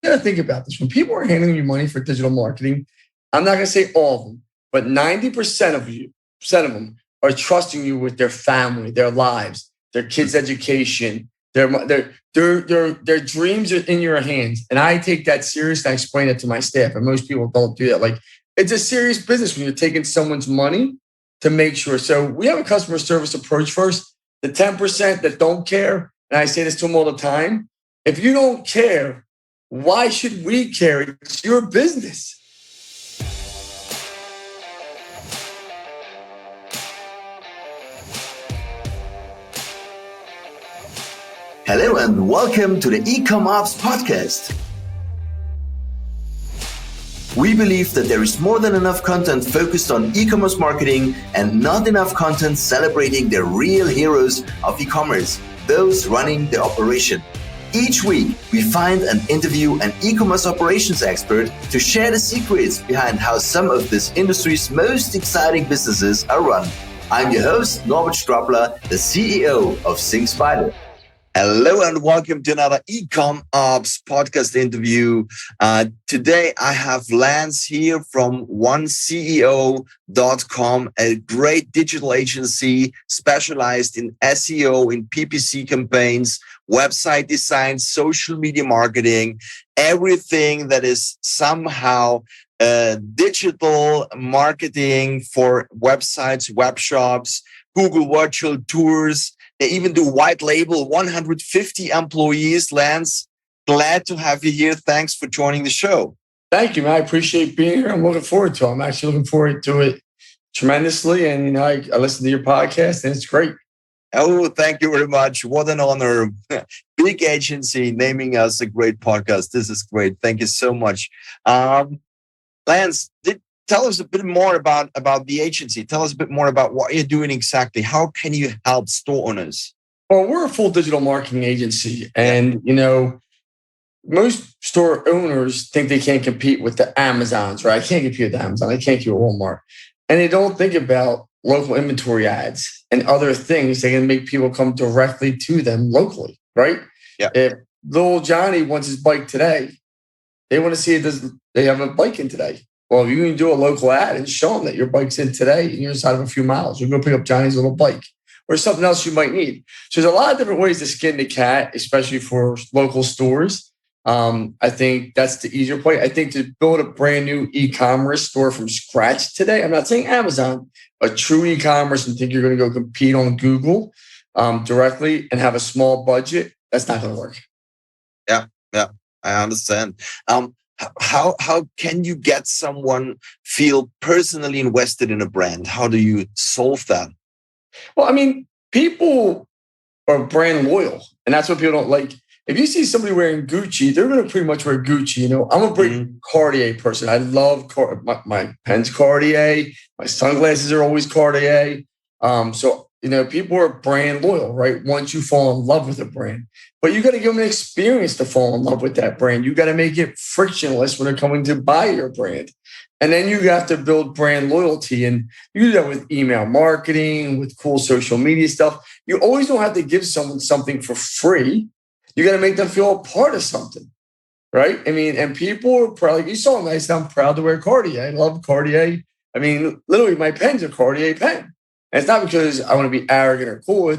got to think about this. When people are handing you money for digital marketing, I'm not going to say all of them, but 90% of them are trusting you with their family, their lives, their kids' education, their dreams are in your hands. And I take that serious. And I explain it to my staff. And most people don't do that. Like, it's a serious business when you're taking someone's money to make sure. So we have a customer service approach first. The 10% that don't care, and I say this to them all the time, if you don't care, why should we care? It's your business. Hello and welcome to the eCommerce podcast. We believe that there is more than enough content focused on e-commerce marketing and not enough content celebrating the real heroes of e-commerce, those running the operation. Each week, we find and interview an e-commerce operations expert to share the secrets behind how some of this industry's most exciting businesses are run. I'm your host, Norbert Strappler, the CEO of SyncSpider. Hello and welcome to another eCom Ops podcast interview. Today I have Lance here from oneceo.com, a great digital agency specialized in SEO, in PPC campaigns, website design, social media marketing, everything that is somehow digital marketing for websites, web shops, Google virtual tours. They even do white label, 150 employees. Lance, glad to have you here. Thanks for joining the show. Thank you, man. I appreciate being here. I'm looking forward to it. I'm actually looking forward to it tremendously. And, I listen to your podcast and it's great. Oh, thank you very much. What an honor. Big agency naming us a great podcast. This is great. Thank you so much. Lance, tell us a bit more about the agency. Tell us a bit more about what you're doing exactly. How can you help store owners? Well, we're a full digital marketing agency. And, most store owners think they can't compete with the Amazons, right? I can't compete with Amazon. I can't compete with Walmart. And they don't think about local inventory ads and other things that can make people come directly to them locally, right? Yeah. If little Johnny wants his bike today, they want to see they have a bike in today. Well, if you can do a local ad and show them that your bike's in today and you're inside of a few miles, you're going to pick up Johnny's little bike or something else you might need. So there's a lot of different ways to skin the cat, especially for local stores. I think that's the easier way. I think to build a brand new e-commerce store from scratch today, I'm not saying Amazon, a true e-commerce and think you're going to go compete on Google directly and have a small budget, that's not going to work. Yeah, I understand. How can you get someone feel personally invested in a brand? How do you solve that? Well, people are brand loyal, and that's what people don't like. If you see somebody wearing Gucci, they're going to pretty much wear Gucci. I'm a big Cartier person. I love my pen's Cartier. My sunglasses are always Cartier. People are brand loyal, right? Once you fall in love with a brand. But you got to give them an experience to fall in love with that brand. You got to make it frictionless when they're coming to buy your brand. And then you have to build brand loyalty. And you do that with email marketing, with cool social media stuff. You always don't have to give someone something for free. You got to make them feel a part of something, right? And people are proud. Like you saw me, I said, I'm proud to wear Cartier. I love Cartier. Literally my pen's a Cartier pen. And it's not because I want to be arrogant or cool.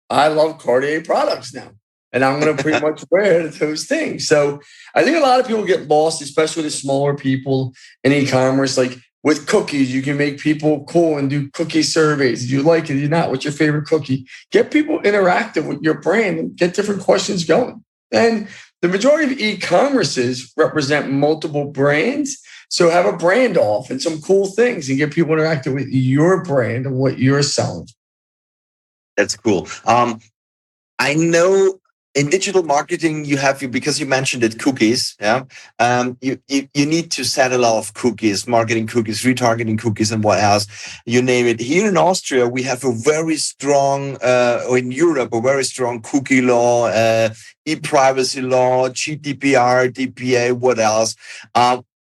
I love Cartier products now. And I'm going to pretty much wear those things. So I think a lot of people get lost, especially the smaller people in e-commerce. Like with cookies, you can make people cool and do cookie surveys. Do you like it? Do you not? What's your favorite cookie? Get people interactive with your brand and get different questions going. And the majority of e-commerces represent multiple brands. So have a brand off and some cool things and get people interactive with your brand and what you're selling. That's cool. I know in digital marketing, because you mentioned it, cookies. Yeah, you need to set a lot of cookies, marketing cookies, retargeting cookies, and what else, you name it. Here in Austria, we have a very strong, or in Europe, a very strong cookie law, e-privacy law, GDPR, DPA. What else?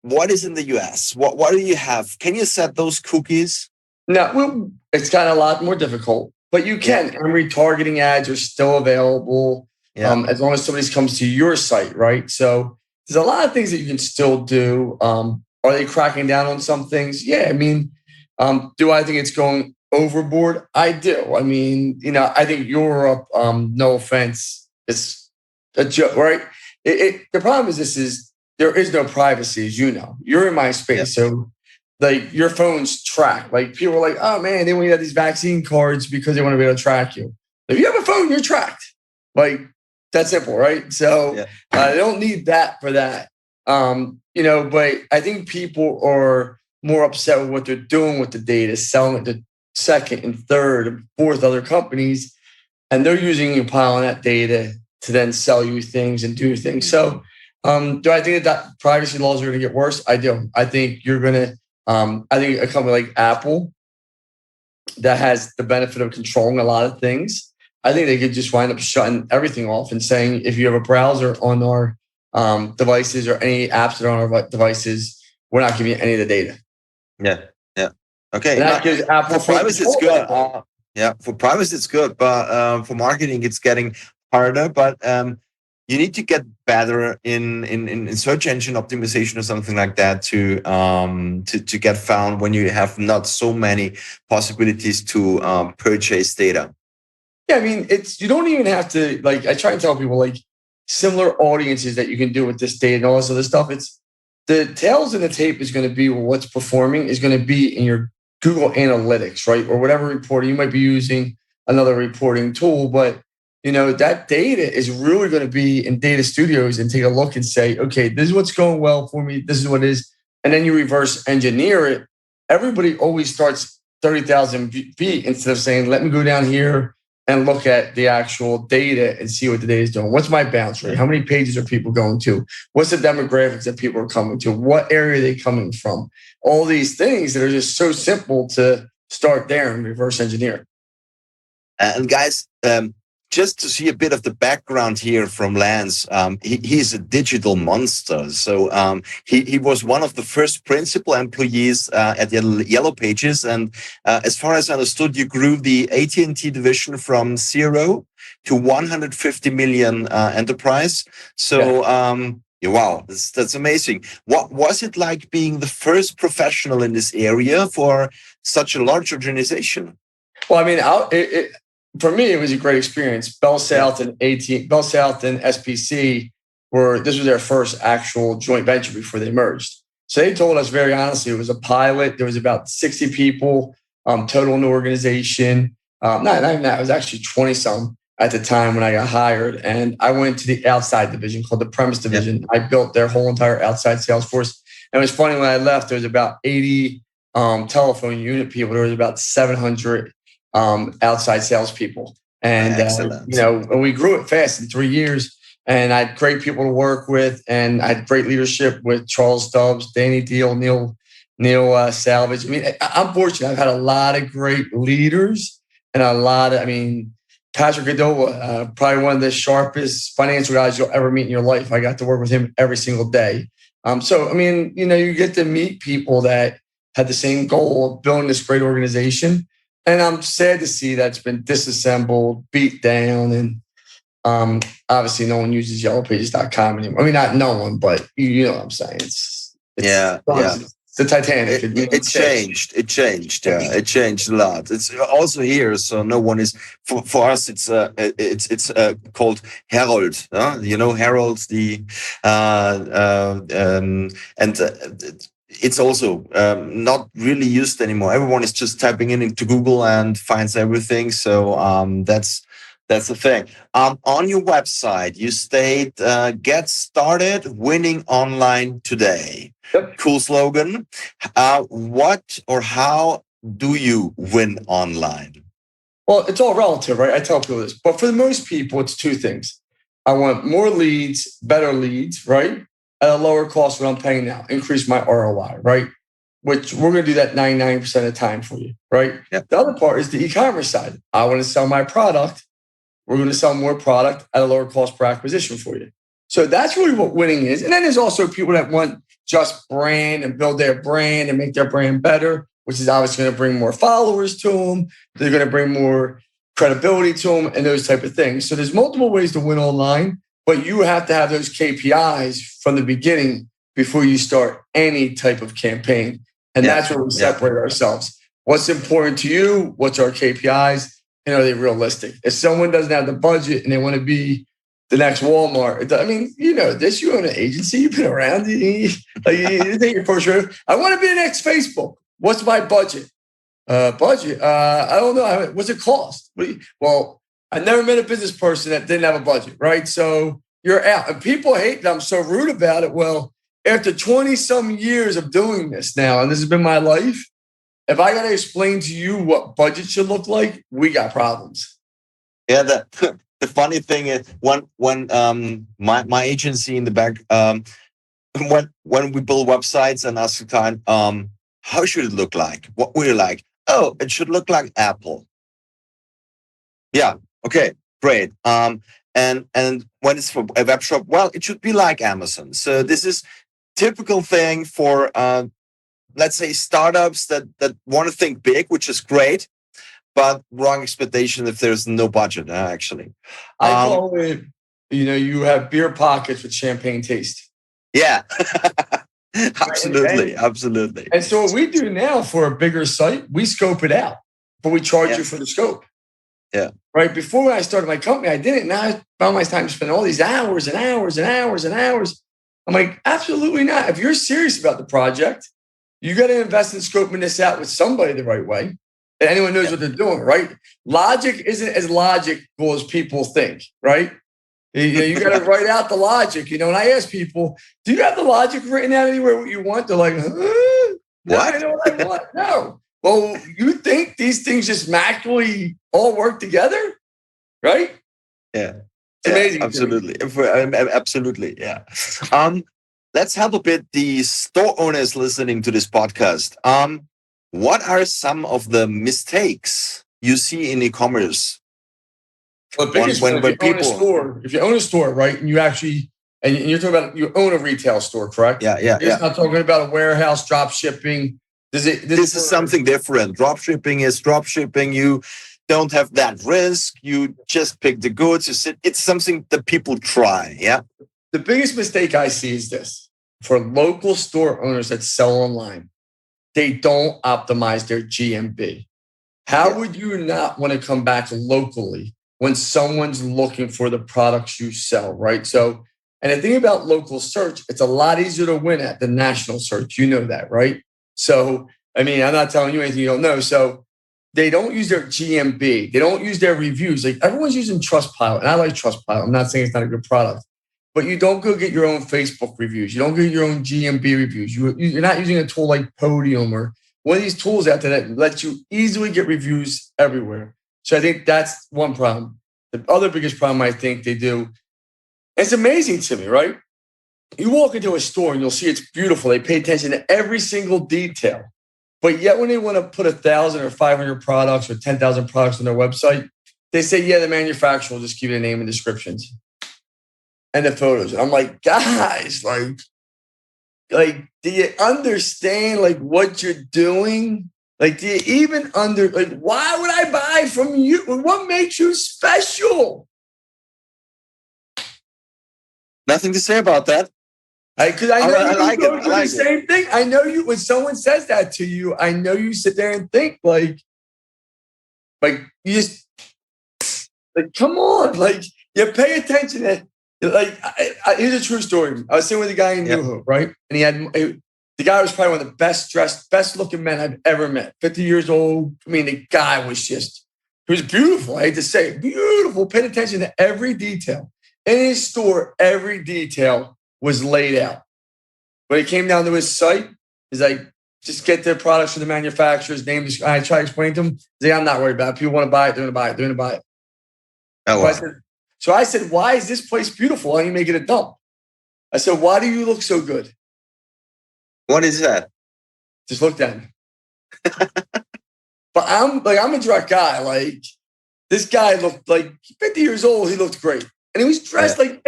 What is in the US? What do you have? Can you set those cookies? No, it's kind of a lot more difficult, but you can. And retargeting ads are still available as long as somebody comes to your site, right? So there's a lot of things that you can still do. Are they cracking down on some things? Yeah. I mean, do I think it's going overboard? I do. I mean, I think Europe, no offense, it's a joke, right? The problem is there is no privacy, as you know. You're in my space, so like your phone's tracked. Like people are like, oh man, they want you to have these vaccine cards because they want to be able to track you. If you have a phone, you're tracked. Like that's simple, right? So I don't need that for that. But I think people are more upset with what they're doing with the data, selling it to second and third and fourth other companies, and they're using you piling that data to then sell you things and do things. So do I think that privacy laws are going to get worse? I do. I think you're going to, I think a company like Apple that has the benefit of controlling a lot of things, I think they could just wind up shutting everything off and saying, if you have a browser on our devices or any apps that are on our devices, we're not giving you any of the data. Yeah. Okay. And that gives Apple for privacy, it's good. For privacy, it's good, but for marketing, it's getting harder. But you need to get better in search engine optimization or something like that to get found when you have not so many possibilities to purchase data. Yeah, I mean, you don't even have to, like, I try and tell people, like, similar audiences that you can do with this data and all this other stuff. It's the tails in the tape is going to be what's performing is going to be in your Google Analytics, right? Or whatever reporting. You might be using another reporting tool, but that data is really going to be in data studios and take a look and say, okay, this is what's going well for me. This is what it is. And then you reverse engineer it. Everybody always starts 30,000 feet instead of saying, let me go down here and look at the actual data and see what the data is doing. What's my bounce rate? How many pages are people going to? What's the demographics that people are coming to? What area are they coming from? All these things that are just so simple to start there and reverse engineer. And guys, just to see a bit of the background here from Lance, he's a digital monster. So he was one of the first principal employees at Yellow Pages. And as far as I understood, you grew the AT&T division from 0 to 150 million enterprise. So wow, that's amazing. What was it like being the first professional in this area for such a large organization? Well, I mean, for me, it was a great experience. Bell South and SPC this was their first actual joint venture before they merged. So they told us very honestly, it was a pilot. There was about 60 people total in the organization. Not even that, it was actually 20 some at the time when I got hired. And I went to the outside division called the premise division. Yeah. I built their whole entire outside sales force. And it was funny, when I left, there was about 80 telephone unit people. There was about 700 outside salespeople. And, and we grew it fast in 3 years. And I had great people to work with. And I had great leadership with Charles Stubbs, Danny Deal, Neil Salvage. I mean, I'm fortunate. I've had a lot of great leaders and Patrick Godola, probably one of the sharpest financial guys you'll ever meet in your life. I got to work with him every single day. You get to meet people that had the same goal of building this great organization. And I'm sad to see that's been disassembled, beat down, and obviously no one uses yellowpages.com anymore. I mean, not no one, but you know what I'm saying. It's the Titanic. It changed. It changed. Yeah, it changed a lot. It's also here, so no one is. For us, it's called Herald. Herald. It's also not really used anymore. Everyone is just typing into Google and finds everything. So that's the thing. On your website, you state, "Get started winning online today." Yep. Cool slogan. What or how do you win online? Well, it's all relative, right? I tell people this, but for the most people, it's two things. I want more leads, better leads, right? At a lower cost than I'm paying now, increase my ROI, right? Which we're going to do that 99% of the time for you, right? Yep. The other part is the e-commerce side. I want to sell my product. We're going to sell more product at a lower cost per acquisition for you. So that's really what winning is. And then there's also people that want just brand and build their brand and make their brand better, which is obviously going to bring more followers to them. They're going to bring more credibility to them and those type of things. So there's multiple ways to win online. but you have to have those KPIs from the beginning before you start any type of campaign. And that's where we separate ourselves. What's important to you? What's our KPIs? And are they realistic? If someone doesn't have the budget and they want to be the next Walmart, I mean, you know this, you own an agency, you've been around, you take your first road. I want to be the next Facebook. What's my budget? I don't know. What's it cost? Well, I never met a business person that didn't have a budget, right? So you're out. And people hate that I'm so rude about it. Well, after 20 some years of doing this now, and this has been my life, if I got to explain to you what budget should look like, we got problems. Yeah, the funny thing is when my agency in the back, when we build websites and ask the client, how should it look like? What would you like? Oh, it should look like Apple. Yeah, okay, great. And when it's for a web shop, well, it should be like Amazon. So this is typical thing for let's say startups that want to think big, which is great, but wrong expectation if there's no budget, actually. I call it, you have beer pockets with champagne taste. Yeah, absolutely. And so what we do now for a bigger site, we scope it out, but we charge you for the scope. Yeah. Right. Before when I started my company, I didn't. Now I found my time to spend all these hours and hours and hours and hours. I'm like, absolutely not. If you're serious about the project, you got to invest in scoping this out with somebody the right way. And anyone knows what they're doing, right? Logic isn't as logical as people think, right? You got to write out the logic. And I ask people, do you have the logic written out anywhere what you want? They're like, what? I know what I want. No. Well, you think these things just magically all work together, right? Yeah. It's amazing. Absolutely. Yeah. Let's help a bit the store owners listening to this podcast. What are some of the mistakes you see in e-commerce? Well, the biggest one, if you own a store, right, and you're talking about you own a retail store, correct? Yeah. You're not talking about a warehouse, drop shipping. This is something different. Drop shipping is drop shipping. You don't have that risk. You just pick the goods. It's something that people try. Yeah. The biggest mistake I see is this: for local store owners that sell online, they don't optimize their GMB. How would you not want to come back locally when someone's looking for the products you sell, right? So, and the thing about local search, it's a lot easier to win at than national search. You know that, right? So, I mean, I'm not telling you anything you don't know. So they don't use their GMB. They don't use their reviews. Like everyone's using Trustpilot, and I like Trustpilot. I'm not saying it's not a good product, but you don't go get your own Facebook reviews. You don't get your own GMB reviews. You're not using a tool like Podium or one of these tools out there that lets you easily get reviews everywhere. So I think that's one problem. The other biggest problem I think they do, it's amazing to me, right? You walk into a store and you'll see it's beautiful. They pay attention to every single detail. But yet when they want to put 1,000 or 500 products or 10,000 products on their website, they say, yeah, the manufacturer will just give you the name and descriptions and the photos. And I'm like, guys, like, do you understand like what you're doing? Like, do you even why would I buy from you? What makes you special? Nothing to say about that. Because I know you go through the same thing. I know you, when someone says that to you, I know you sit there and think like you just, like, come on, like you pay attention to, like, here's a true story. I was sitting with a guy in New Hope, right? And the guy was probably one of the best dressed, best looking men I've ever met. 50 years old. I mean, the guy was he was beautiful. I hate to say it, beautiful. Paid attention to every detail. In his store, every detail was laid out. When it came down to his site, he's like, just get their products from the manufacturer's name. I try to explain to him. He's like, I'm not worried about it. People want to buy it. They're going to buy it. They're going to buy it. Oh, wow. So I said, why is this place beautiful? Why don't you make it a dump? I said, why do you look so good? What is that? Just looked at me. But I'm a direct guy. Like, this guy looked like 50 years old. He looked great. And he was dressed like,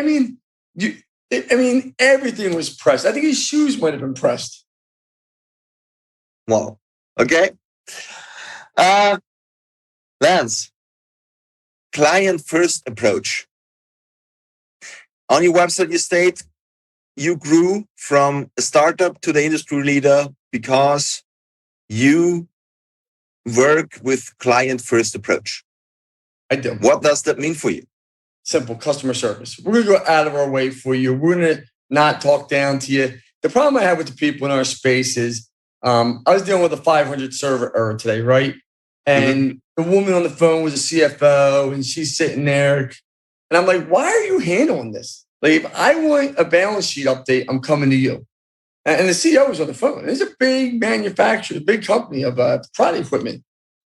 everything was pressed. I think his shoes might have been pressed. Wow. Okay. Lance, client first approach. On your website, you state you grew from a startup to the industry leader because you work with client-first approach. I do. What does that mean for you? Simple customer service. We're going to go out of our way for you. We're going to not talk down to you. The problem I have with the people in our space is I was dealing with a 500 server error today, right? And the woman on the phone was a CFO and she's sitting there. And I'm like, why are you handling this? Like, if I want a balance sheet update, I'm coming to you. And the CEO was on the phone. It's a big manufacturer, big company of product equipment.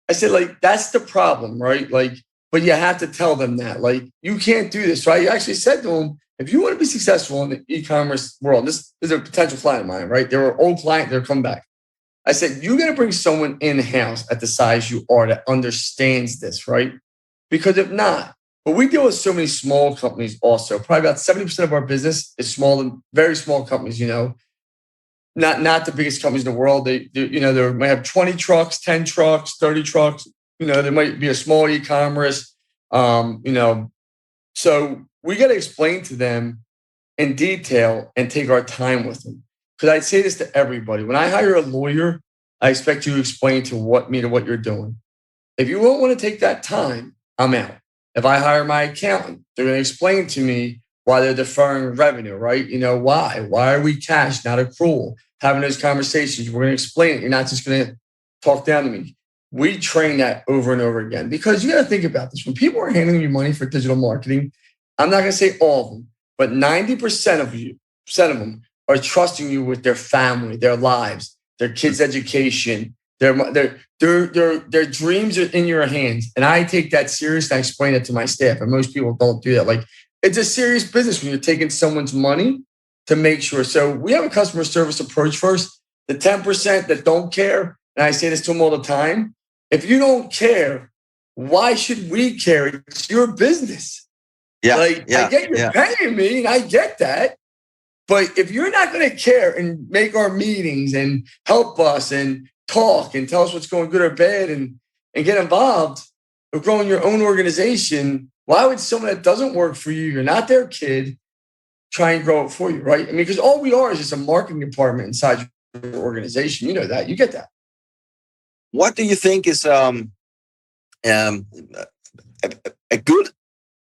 I said, like, that's the problem, right? Like, but you have to tell them that, like, you can't do this. So I actually said to them, if you want to be successful in the e-commerce world, this is a potential client of mine, right? They're an old client, they're coming back. I said, you're going to bring someone in-house at the size you are that understands this, right? Because if not, but we deal with so many small companies also. Probably about 70% of our business is small and very small companies, you know, not the biggest companies in the world. They might have 20 trucks, 10 trucks, 30 trucks. You know, there might be a small e-commerce, so we got to explain to them in detail and take our time with them. Because I say this to everybody. When I hire a lawyer, I expect you to explain to what you're doing. If you won't want to take that time, I'm out. If I hire my accountant, they're going to explain to me why they're deferring revenue, right? You know, why? Why are we cash, not accrual? Having those conversations, we're going to explain it. You're not just going to talk down to me. We train that over and over again because you got to think about this. When people are handing you money for digital marketing, I'm not going to say all of them, but 90% of them are trusting you with their family, their lives, their kids' education, their dreams are in your hands. And I take that serious. And I explain it to my staff. And most people don't do that. Like, it's a serious business when you're taking someone's money to make sure. So we have a customer service approach first. The 10% that don't care, and I say this to them all the time, if you don't care, why should we care? It's your business. I get you're paying me, and I get that. But if you're not going to care and make our meetings and help us and talk and tell us what's going good or bad and get involved with growing your own organization, why would someone that doesn't work for you, you're not their kid, try and grow it for you, right? I mean, because all we are is just a marketing department inside your organization. You know that. You get that. What do you think is a good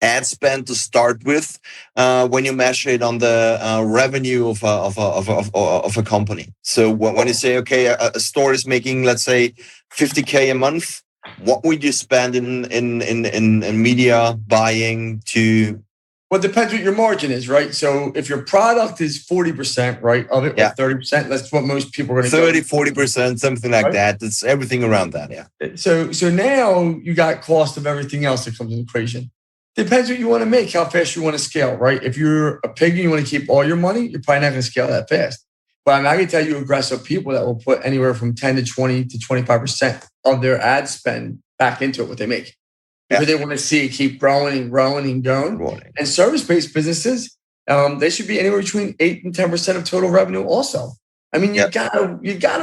ad spend to start with when you measure it on the revenue of a company? So when you say, okay, a store is making, let's say, 50K a month, what would you spend in media buying to? Well, it depends what your margin is, right? So if your product is 40%, right, of it, or 30%, that's what most people are going to 30, 40%, something like that. It's everything around that, yeah. So now you got cost of everything else that comes in the equation. Depends what you want to make, how fast you want to scale, right? If you're a pig and you want to keep all your money, you're probably not going to scale that fast. But I can tell you aggressive people that will put anywhere from 10 to 20 to 25% of their ad spend back into it, what they make. Because they want to see it keep growing and growing and going. And service-based businesses, they should be anywhere between 8 and 10% of total revenue also. I mean, you gotta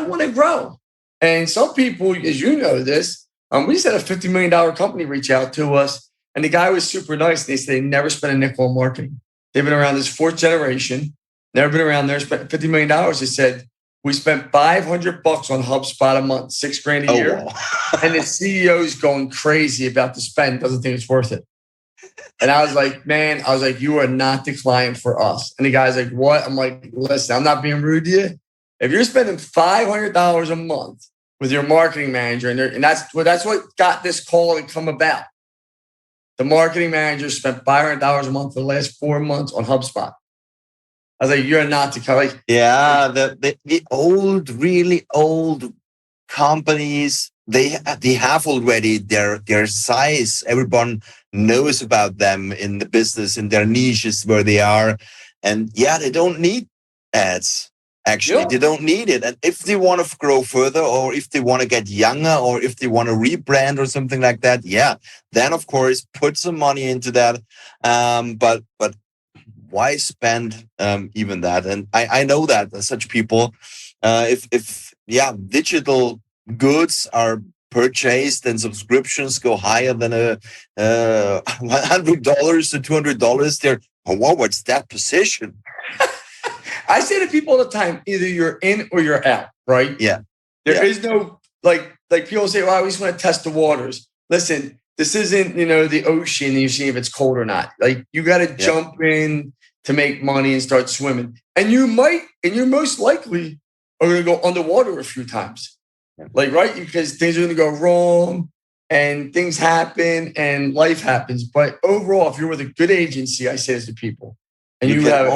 want to grow. And some people, as you know this, we just had a $50 million company reach out to us. And the guy was super nice. They said they never spent a nickel on marketing. They've been around this fourth generation, never been around there, spent $50 million. They said, we spent $500 on HubSpot a month, $6,000 a year. Wow. And the CEO's going crazy about the spend, doesn't think it's worth it. And I was like, man, you are not the client for us. And the guy's like, what? I'm like, listen, I'm not being rude to you. If you're spending $500 a month with your marketing manager, and that's what got this call to come about. The marketing manager spent $500 a month for the last 4 months on HubSpot. I was like, you're not the kind. Like, the old, really old companies, they have already their size. Everyone knows about them in the business, in their niches where they are. And they don't need ads. Actually, they don't need it. And if they want to grow further, or if they want to get younger, or if they want to rebrand or something like that, then of course put some money into that. But why spend even that? And I know that such people, if digital goods are purchased and subscriptions go higher than $100 to $200, they're what's that position? I say to people all the time, either you're in or you're out, right? Yeah. There is no, like people say, well, I just want to test the waters. Listen, this isn't, the ocean and you see if it's cold or not. Like you got to jump in to make money and start swimming. And you're most likely are going to go underwater a few times. Like, right? Because things are going to go wrong and things happen and life happens. But overall, if you're with a good agency, I say this to people, and you can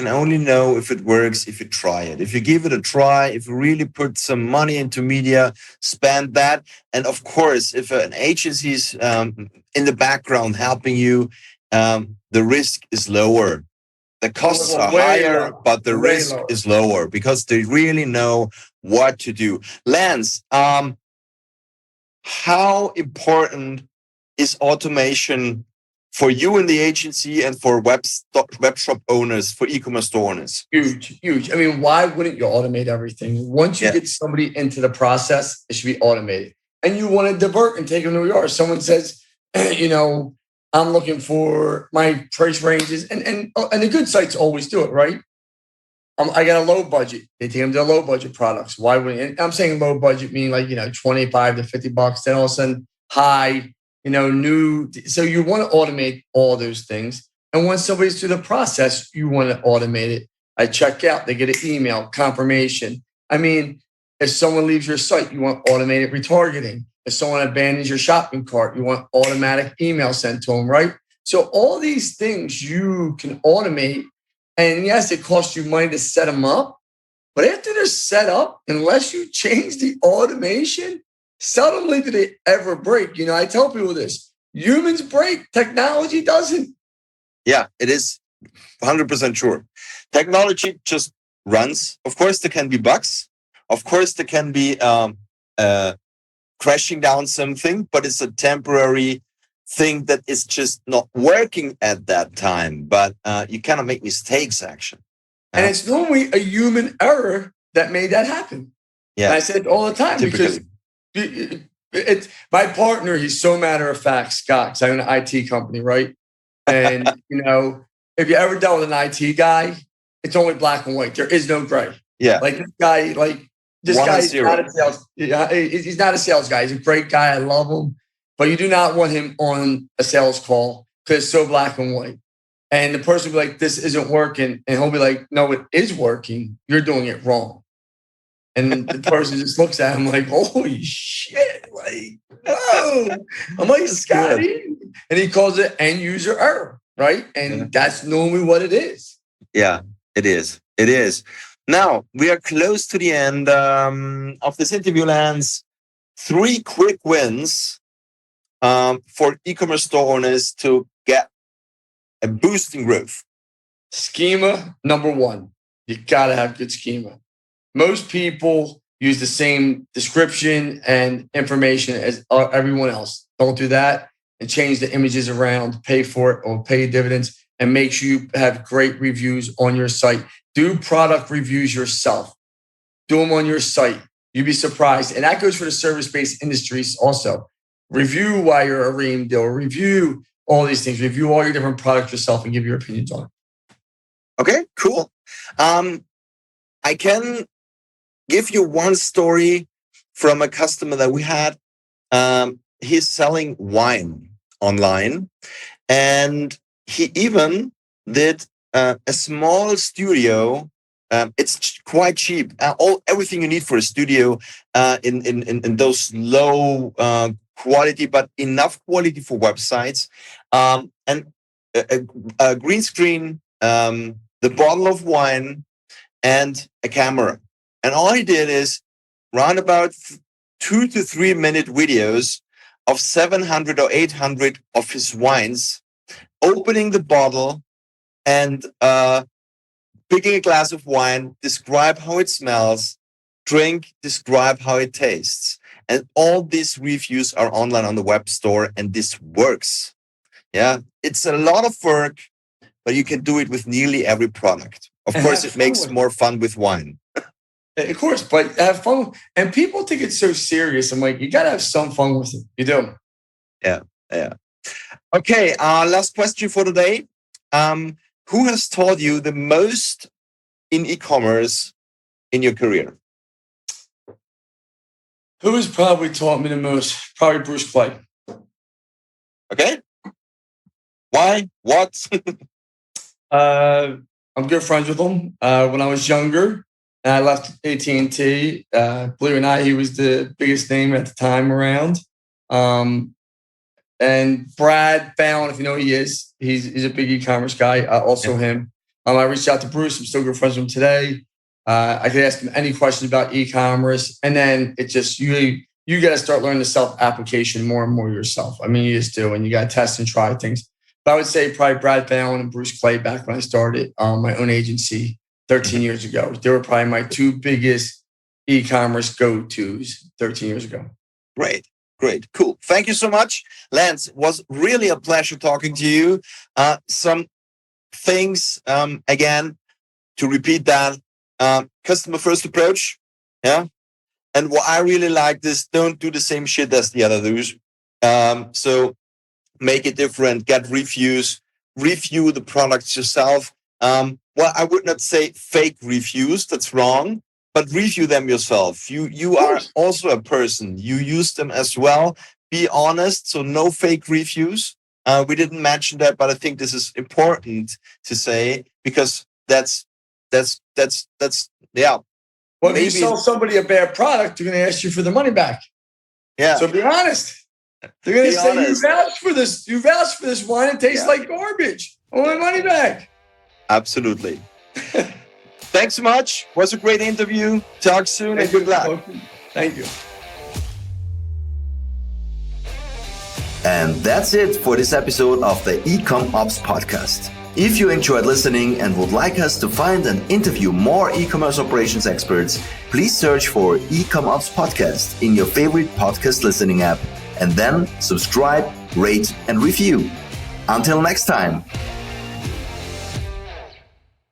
only know if it works if you try it. If you give it a try, if you really put some money into media, spend that. And of course, if an agency is in the background helping you, the risk is lower. The costs are higher, but the risk is lower because they really know what to do. Lance, how important is automation for you in the agency and for web shop owners, for e-commerce store owners? Huge. I mean, why wouldn't you automate everything? Once you get somebody into the process, it should be automated. And you want to divert and take them to yours. Someone says, I'm looking for my price ranges, and the good sites always do it, right? I got a low budget. They take them to low budget products. Why wouldn't? And I'm saying low budget meaning like $25 to $50. Then all of a sudden high, new. So you want to automate all those things. And once somebody's through the process, you want to automate it. I check out. They get an email confirmation. I mean, if someone leaves your site, you want automated retargeting. If someone abandons your shopping cart, you want automatic email sent to them, right? So all these things you can automate. And yes, it costs you money to set them up. But after they're set up, unless you change the automation, seldomly do they ever break. I tell people this. Humans break. Technology doesn't. Yeah, it is 100% sure. Technology just runs. Of course, there can be bugs. Of course, there can be crashing down something, but it's a temporary thing that is just not working at that time. But you cannot make mistakes, actually. And it's normally a human error that made that happen. Yeah, and I say it all the time because it's my partner. He's so matter of fact, Scott. Because I own an IT company, right? And if you ever dealt with an IT guy, it's only black and white. There is no gray. Yeah, like this guy, is not a sales. He's not a sales guy. He's a great guy. I love him. But you do not want him on a sales call because it's so black and white. And the person will be like, this isn't working. And he'll be like, no, it is working. You're doing it wrong. And the person just looks at him like, holy shit. Like, no. I'm like, Scotty. And he calls it end user error, right? And that's normally what it is. Yeah, it is. It is. Now, we are close to the end of this interview, Lance. 3 quick wins for e-commerce store owners to get a boost in growth. Schema, number 1. You got to have good schema. Most people use the same description and information as everyone else. Don't do that and change the images around, pay for it or pay dividends, and make sure you have great reviews on your site. Do product reviews yourself. Do them on your site. You'd be surprised. And that goes for the service-based industries also. Review why you're a ream deal. Review all these things. Review all your different products yourself and give your opinions on it. Okay, cool. I can give you one story from a customer that we had. He's selling wine online, and he even did a small studio. It's quite cheap. Everything you need for a studio in those low quality, but enough quality for websites. And a green screen, the bottle of wine, and a camera. And all he did is round about 2 to 3 minute videos of 700 or 800 of his wines, opening the bottle and picking a glass of wine, describe how it smells, drink, describe how it tastes. And all these reviews are online on the web store, and this works. Yeah, it's a lot of work, but you can do it with nearly every product. Of course, it makes more fun with wine. Of course, but have fun. And people take it so serious. I'm like, you got to have some fun with it. You do. Yeah. Okay, last question for today. who has taught you the most in e-commerce in your career? Who has probably taught me the most? Probably Bruce Clay. Okay. Why? What? I'm good friends with him. When I was younger and I left AT&T, believe it or not, he was the biggest name at the time around. And Brad Fallon, if you know who he is, he's a big e-commerce guy. Also him. I reached out to Bruce. I'm still good friends with him today. I could ask him any questions about e-commerce. And then it just, you got to start learning the self-application more and more yourself. I mean, you just do, and you got to test and try things. But I would say probably Brad Fallon and Bruce Clay back when I started my own agency 13 years ago. They were probably my two biggest e-commerce go-tos 13 years ago. Great. Cool. Thank you so much, Lance. It was really a pleasure talking to you. Some things, again, to repeat that, customer first approach. Yeah. And what I really like is don't do the same shit as the other dudes. So make it different, get reviews, review the products yourself. Well, I would not say fake reviews. That's wrong. But review them yourself. You are also a person. You use them as well. Be honest. So no fake reviews. We didn't mention that, but I think this is important to say because that's yeah. Well, if you sell somebody a bad product, they're going to ask you for the money back. Yeah. So be honest. They're going to say, honest. You vouched for this wine. It tastes like garbage. I want my money back. Absolutely. Thanks so much. Was a great interview. Talk soon and good luck. Thank you. And that's it for this episode of the eCom Ops podcast. If you enjoyed listening and would like us to find and interview more e-commerce operations experts, please search for eCom Ops podcast in your favorite podcast listening app and then subscribe, rate, and review. Until next time.